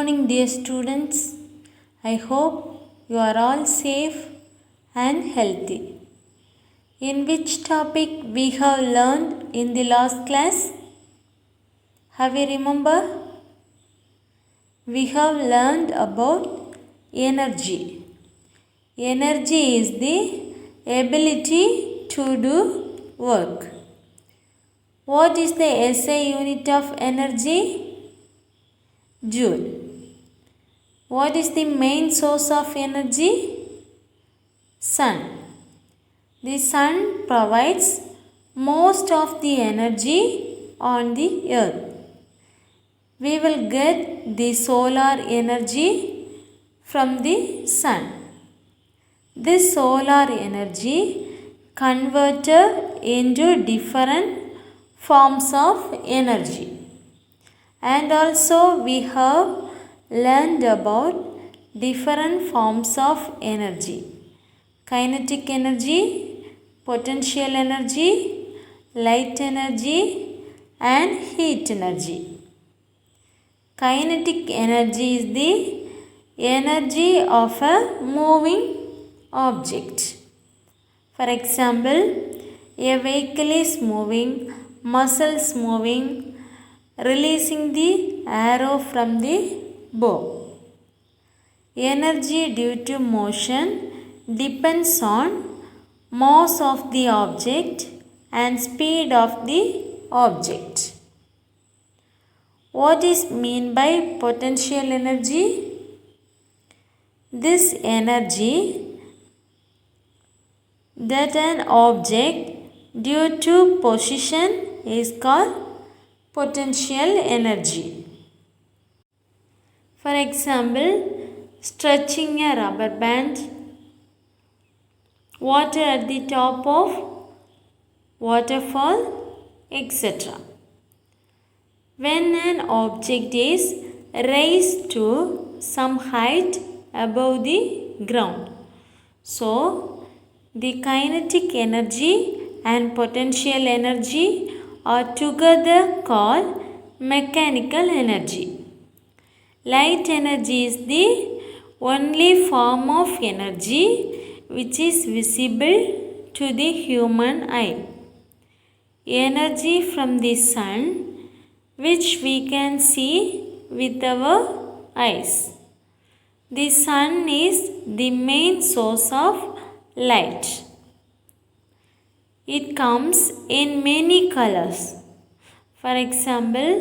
morning, dear students. I hope you are all safe and healthy. In which topic we have learned in the last class? Have you remember? We have learned about energy. Energy is the ability to do work. What is the SI unit of energy? Joule. What is the main source of energy? Sun. The sun provides most of the energy on the earth. We will get the solar energy from the sun. This solar energy converted into different forms of energy. And also we have learned about different forms of energy. Kinetic energy, potential energy, light energy and heat energy. Kinetic energy is the energy of a moving object. For example, a vehicle is moving, muscles moving, releasing the arrow from the bow. Energy due to motion depends on mass of the object and speed of the object. What is meant by potential energy? This energy that an object due to position is called potential energy. For example, stretching a rubber band, water at the top of waterfall, etc. When an object is raised to some height above the ground, so the kinetic energy and potential energy are together called mechanical energy. Light energy is the only form of energy which is visible to the human eye. Energy from the sun which we can see with our eyes. The sun is the main source of light. It comes in many colors. For example,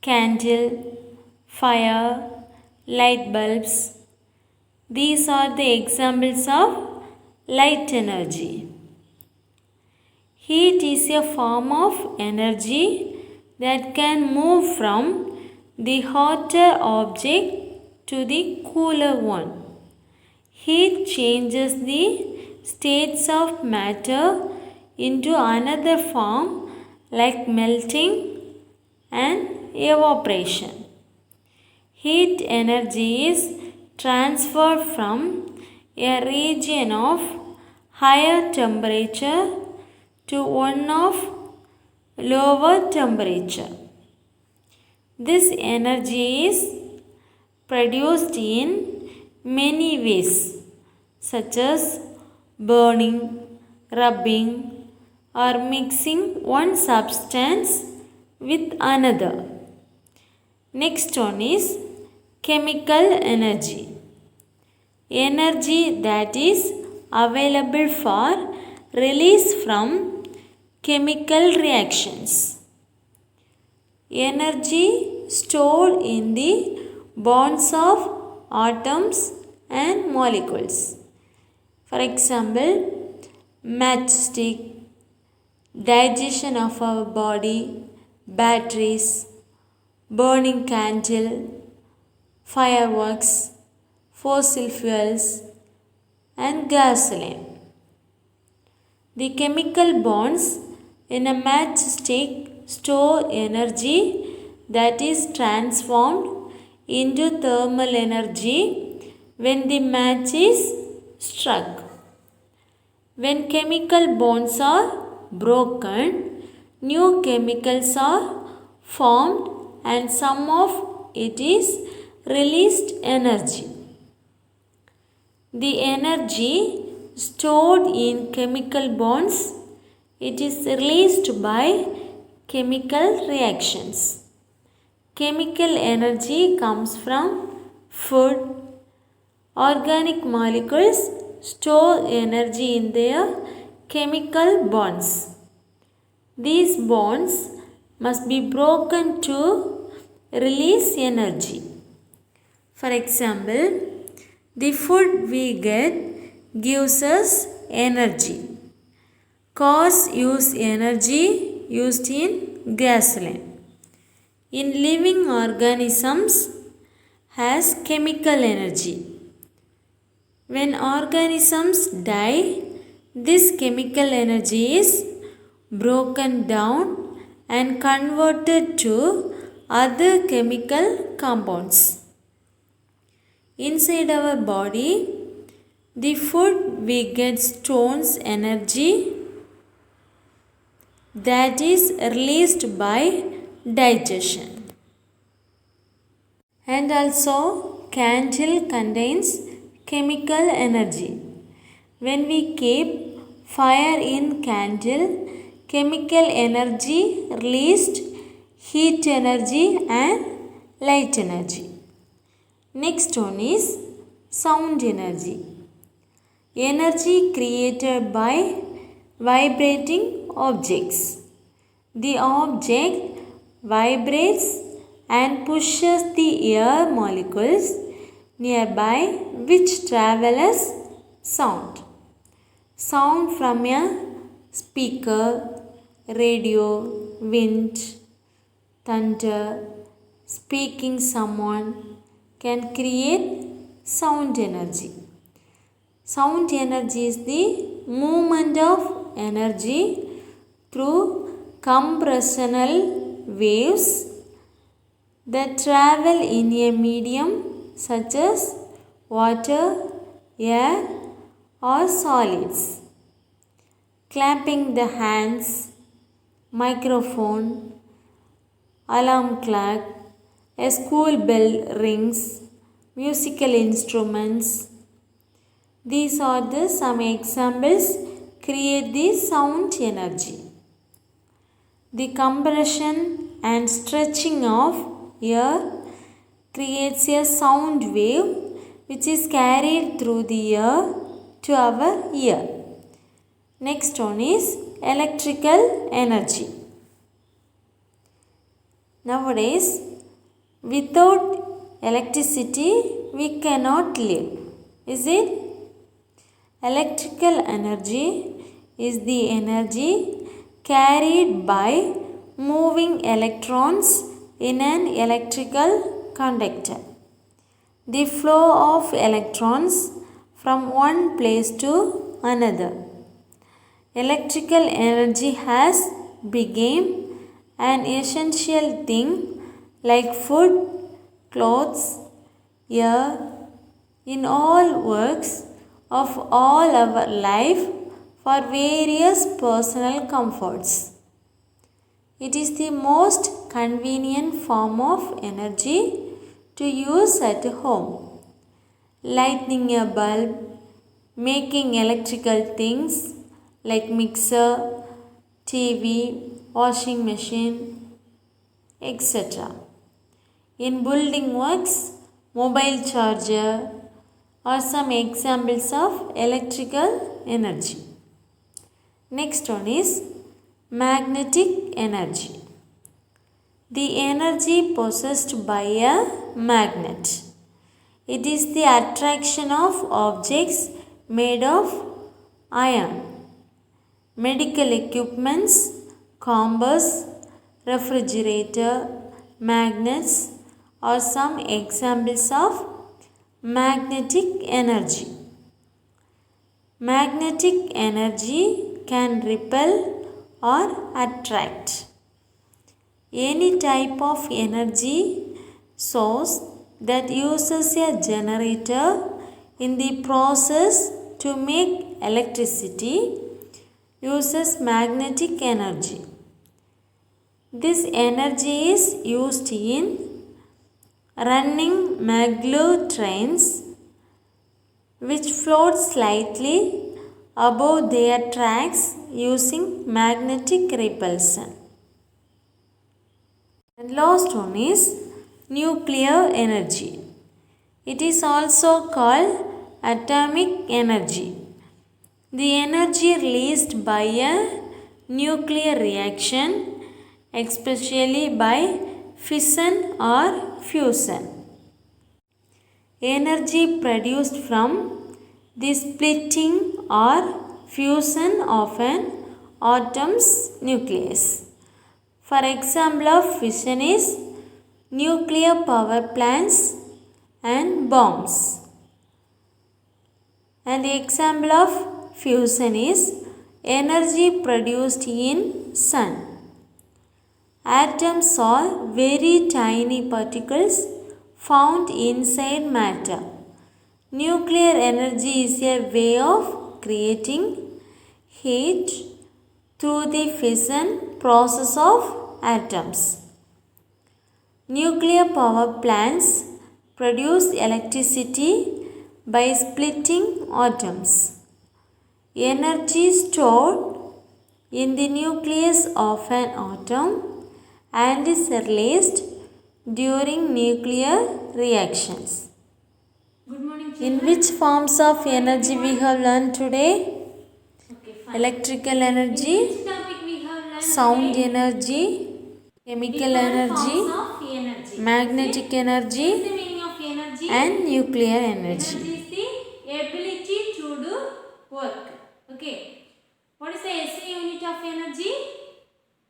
candle, fire, light bulbs. These are the examples of light energy. Heat is a form of energy that can move from the hotter object to the cooler one. Heat changes the states of matter into another form like melting and evaporation. Heat energy is transferred from a region of higher temperature to one of lower temperature. This energy is produced in many ways, such as burning, rubbing, or mixing one substance with another. Next one is chemical energy. Energy that is available for release from chemical reactions. Energy stored in the bonds of atoms and molecules. For example, matchstick, digestion of our body, batteries, burning candle, fireworks, fossil fuels and gasoline. The chemical bonds in a matchstick store energy that is transformed into thermal energy when the match is struck. When chemical bonds are broken, new chemicals are formed and some of it is released energy. The energy stored in chemical bonds, it is released by chemical reactions. Chemical energy comes from food. Organic molecules store energy in their chemical bonds. These bonds must be broken to release energy. For example, the food we get gives us energy. Cars use energy used in gasoline. In living organisms has chemical energy. When organisms die, this chemical energy is broken down and converted to other chemical compounds. Inside our body, the food we get stores energy that is released by digestion. And also, candle contains chemical energy. When we keep fire in candle, chemical energy released heat energy and light energy. Next one is sound energy. Energy created by vibrating objects. The object vibrates and pushes the air molecules nearby which travel as sound. Sound from a speaker, radio, wind, thunder, speaking someone can create sound energy. Sound energy is the movement of energy through compressional waves that travel in a medium such as water, air, or solids. Clapping the hands, microphone, alarm clock, a school bell rings, musical instruments. These are the some examples create the sound energy. The compression and stretching of air creates a sound wave which is carried through the air to our ear. Next one is electrical energy. Nowadays, without electricity, we cannot live. Is it? Electrical energy is the energy carried by moving electrons in an electrical conductor. The flow of electrons from one place to another. Electrical energy has become an essential thing like food, clothes, air, in all works of all our life for various personal comforts. It is the most convenient form of energy to use at home. Lighting a bulb, making electrical things like mixer, TV, washing machine, etc. In building works, mobile charger are some examples of electrical energy. Next one is magnetic energy. The energy possessed by a magnet. It is the attraction of objects made of iron. Medical equipments, compass, refrigerator, magnets are some examples of magnetic energy. Magnetic energy can repel or attract. Any type of energy source that uses a generator in the process to make electricity uses magnetic energy. This energy is used in running maglev trains which float slightly above their tracks using magnetic repulsion. And last one is nuclear energy. It is also called atomic energy. The energy released by a nuclear reaction, especially by fission or fusion. Energy produced from the splitting or fusion of an atom's nucleus. For example of fission is nuclear power plants and bombs. And the example of fusion is energy produced in sun. Atoms are very tiny particles found inside matter. Nuclear energy is a way of creating heat through the fission process of atoms. Nuclear power plants produce electricity by splitting atoms. Energy stored in the nucleus of an atom and is released during nuclear reactions. Good morning, In which forms of energy we have learned today? Okay, fine. Electrical energy, Which topic we have learned sound today? energy, chemical Different energy, forms of energy. magnetic What is energy, the meaning of energy? and nuclear energy. Energy is the ability to do work. Okay. What is the SI unit of energy?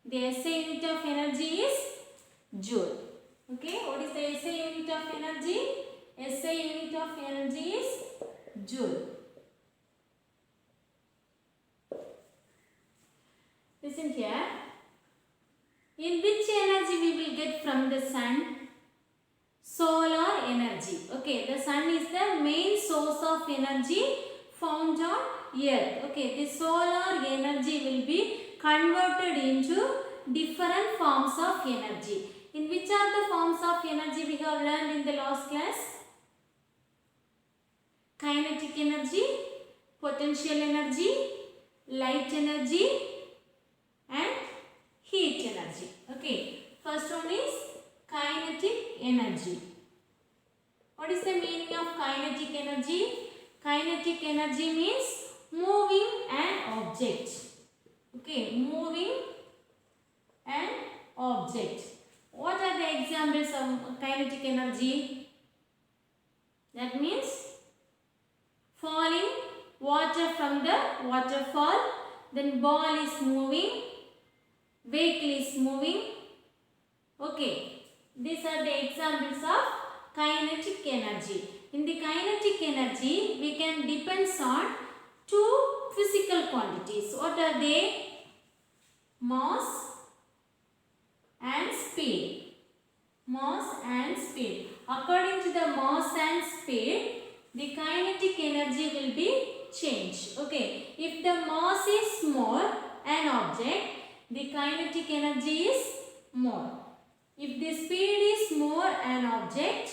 The SI unit of energy is joule. Okay. What is the SI unit of energy? SI unit of energy is joule. Listen here. In which energy we will get from the sun? Solar energy. Okay, the sun is the main source of energy found on earth. Okay, the solar energy will be converted into different forms of energy. In which are the forms of energy we have learned in the last class? Kinetic energy, potential energy, light energy, and heat energy. Okay, first one is kinetic energy. What is the meaning of kinetic energy? Kinetic energy means moving an object. Okay, moving an object. What are the examples of kinetic energy? That means falling water from the waterfall, then ball is moving, vehicle is moving. Okay, these are the examples of kinetic energy. In the kinetic energy, we can depend on two physical quantities. What are they? Mass and speed. Mass and speed. According to the mass and speed, the kinetic energy will be changed. Okay, if the mass is more an object, the kinetic energy is more. If the speed is more an object,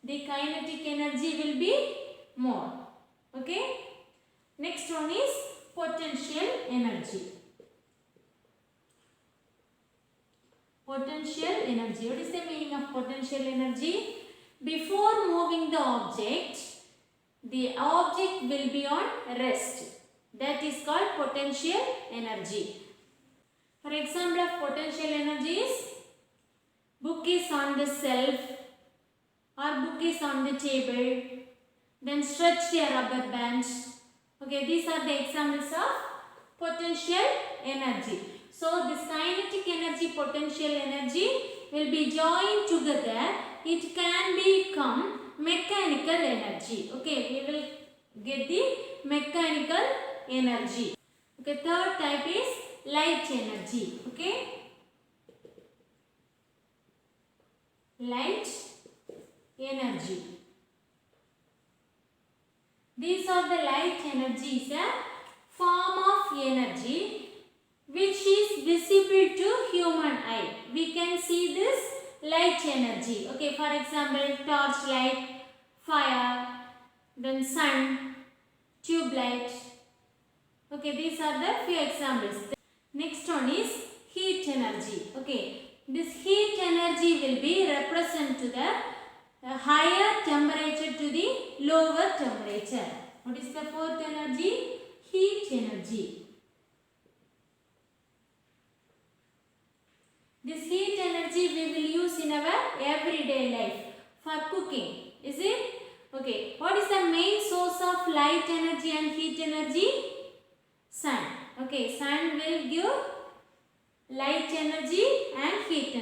the kinetic energy will be more. Okay. Next one is potential energy. Potential energy. What is the meaning of potential energy? Before moving the object will be on rest. That is called potential energy. For example of potential energy is book is on the shelf or book is on the table, then stretch a rubber band. Okay, these are the examples of potential energy. So this kinetic energy, potential energy will be joined together. It can become mechanical energy. Okay, we will get the mechanical energy. Okay, third type is light energy. Okay, light energy. These are the light energy is a form of energy which is visible to human eye. We can see this light energy. Okay, for example, torchlight, fire, then sun, tube light. Okay, these are the few examples. Next one is heat energy. Okay, this heat energy will be represent to the higher temperature to the lower temperature. What is the fourth energy? Heat energy. This heat energy we will use in our everyday life for cooking. Is it? Okay. What is the main source of light energy and heat energy? Sun. Okay. Sun will give light energy and heat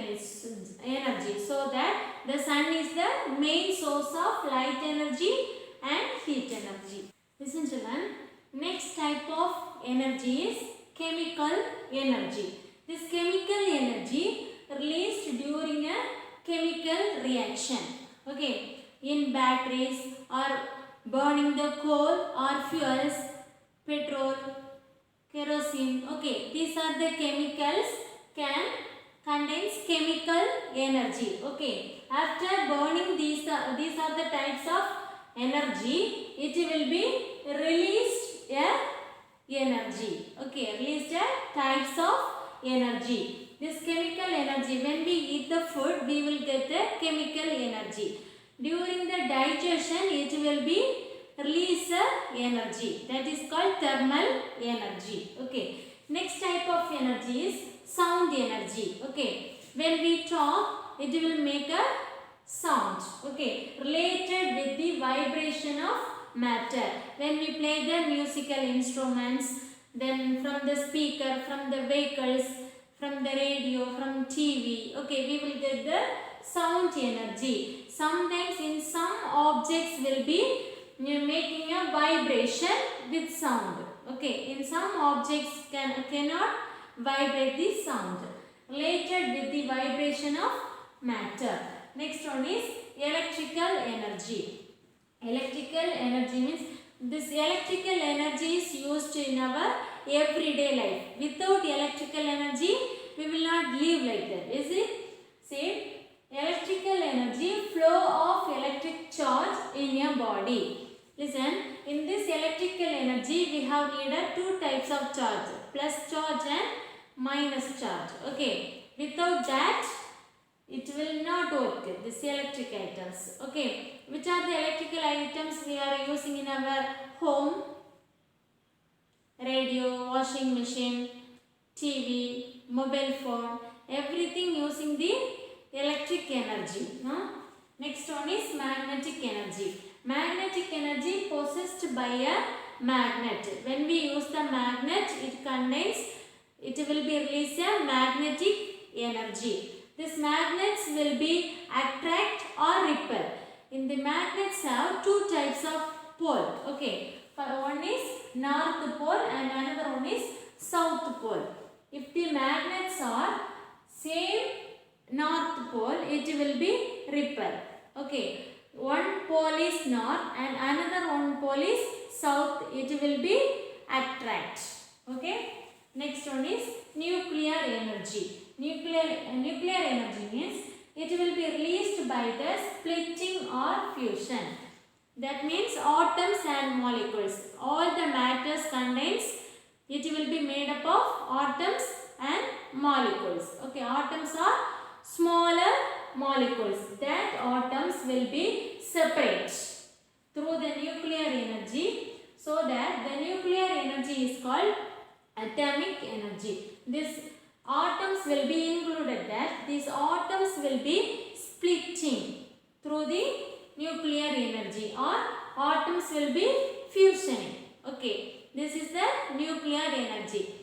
energy. So that the sun is the main source of light energy and heat energy. Listen children. Next type of energy is chemical energy. This chemical energy released during a chemical reaction. Okay, in batteries or burning the coal or fuels, petrol, kerosene. Okay, these are the chemicals contains chemical energy. Okay, after burning these are the types of energy. It will be released energy. Okay, released types of energy. This chemical energy, when we eat the food, we will get the chemical energy. During the digestion, it will be release energy. That is called thermal energy. Okay. Next type of energy is sound energy. Okay. When we talk, it will make a sound. Okay. Related with the vibration of matter. When we play the musical instruments, then from the speaker, from the vehicles, from the radio, from TV, okay, we will get the sound energy. Sometimes in some objects will be making a vibration with sound. Okay, in some objects cannot vibrate the sound. Related with the vibration of matter. Next one is electrical energy. Electrical energy means this electrical energy is used in our everyday life. Without electrical energy, we will not live like that. Is it? Say, electrical energy, flow of electric charge in your body. Listen, in this electrical energy, we have needed two types of charge, plus charge and minus charge. Okay, without that, it will not work, this electric items. Okay, which are the electrical items we are using in our home? Radio, washing machine, TV, mobile phone, everything using the electric energy. Next one is magnetic energy. Magnetic energy possessed by a magnet. When we use the magnet, it will be release a magnetic energy. These magnets will be attract or repel. In the magnets have two types of pole. Okay, one is north pole and another one is south pole. If the magnets are same north pole, it will be repel. Okay, one pole is north and another one pole is south, it will be attract. Okay, next one is nuclear energy. Nuclear energy means it will be released by the splitting or fusion. That means atoms and molecules. All the matters contains, it will be made up of atoms and molecules. Okay, atoms are smaller molecules. That atoms will be separate through the nuclear energy. So that the nuclear energy is called atomic energy. This atoms will be included, that these atoms will be splitting through the nuclear energy or atoms will be fusioning. Okay, this is the nuclear energy.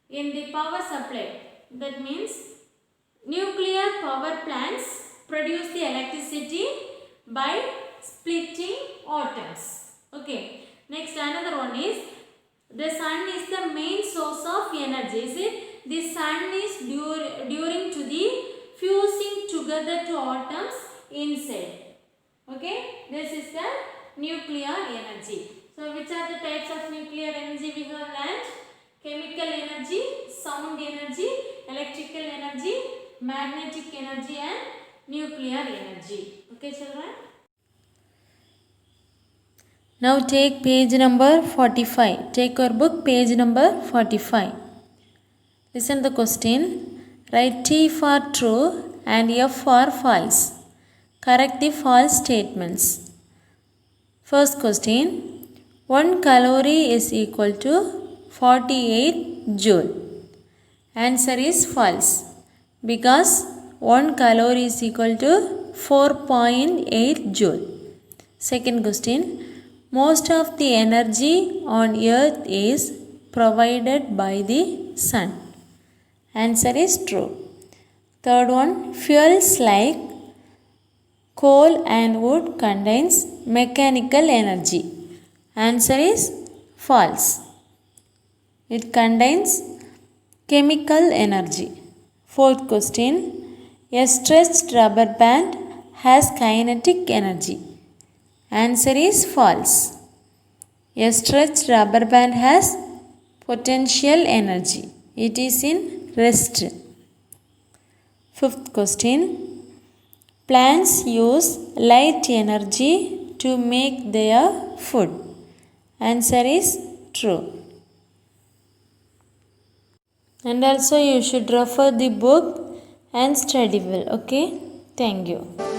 In the power supply, that means nuclear power plants produce the electricity by splitting atoms. Okay, next another one is the sun is the main source of energy. Is it? The sun is during to the fusing together to atoms inside. Okay, this is the nuclear energy. So, which are the types of nuclear energy we have learned? Chemical energy, sound energy, electrical energy, magnetic energy and nuclear energy. Okay children. Now take page number 45. Take your book, page number 45. Listen the question. Write T for true and F for false. Correct the false statements. First question. 1 calorie is equal to 48 joule. Answer is false because 1 calorie is equal to 4.8 joule. Second question. Most of the energy on earth is provided by the sun. Answer is true. Third one. Fuels like coal and wood contains mechanical energy. Answer is false. It contains chemical energy. Fourth question. A stretched rubber band has kinetic energy. Answer is false. A stretched rubber band has potential energy. It is in rest. Fifth question. Plants use light energy to make their food. Answer is true. And also you should refer the book and study well. Okay. Thank you.